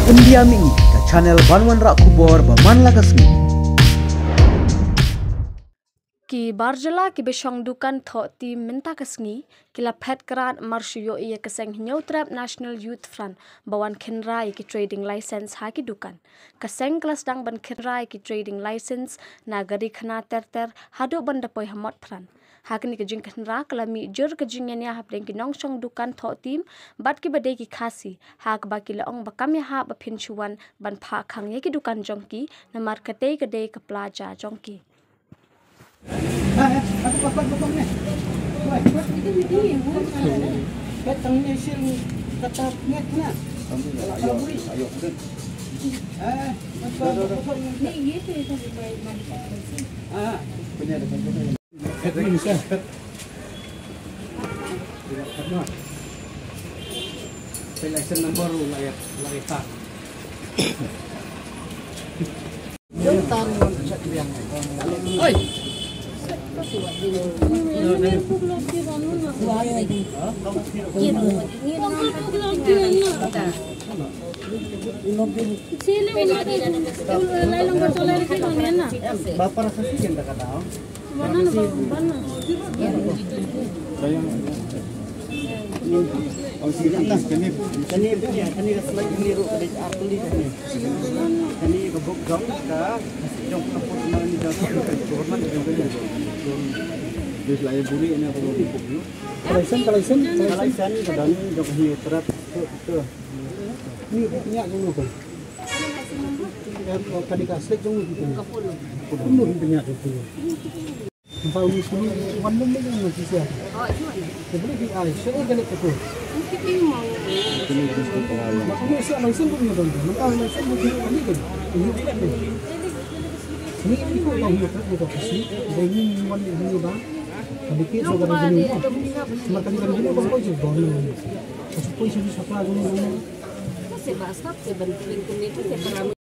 India Mini ke channel Banwan Rak Kubor Baman Lagasmi. Ki barjala ki besong dukan tho ti minta kesngi kila phet karat marsyo iya keseng Trap National Youth Front bawan kenrai ki trading license ha ki dukan keseng kelas dang ban kenrai ki trading license nagari khana ter hadu ban dapoi hamot pran hakni ke jing kenra kalami jur ke jing nya hapleng ki nongsong dukan tho tim bat ki bade ki khasi hak ba ki laong bakam ya ha ba phinchuan ban pha khang ye ki dukan jongki na markete ke de ke plaza jongki. Aku potong ni. Woi, petangnya sing kata net na. Ayo. Ni itu benar benar. Selection number lagi tak. Jontan Oi. Bapak rasa sih yang tak tahu. Oh sini lah, kani punya, kani selai ini ru dari artuli kani. Kani kebuk jong ka, jong kapur mana ni jauh hormat jong kani. Di selai buli ini apa buk ni? Kalaisan kadang jong hiu terat tu. Ni punya dulu kan. Kani kasih jong itu. Kapur punya tu. Tahu ni sini warna ni macam siapa? Sebelum di air, saya ganit tu. Ini mau. Maknanya saya langsung punya tu. Nampak langsung punya ni kan? Ini ikut tahu ni tu tu kasih. Ini warna ni dah. Tapi kita sudah begini. Makan begini apa je? Goreng. Supaya sini sekolah ni. Sebab sebab bentuk ni tu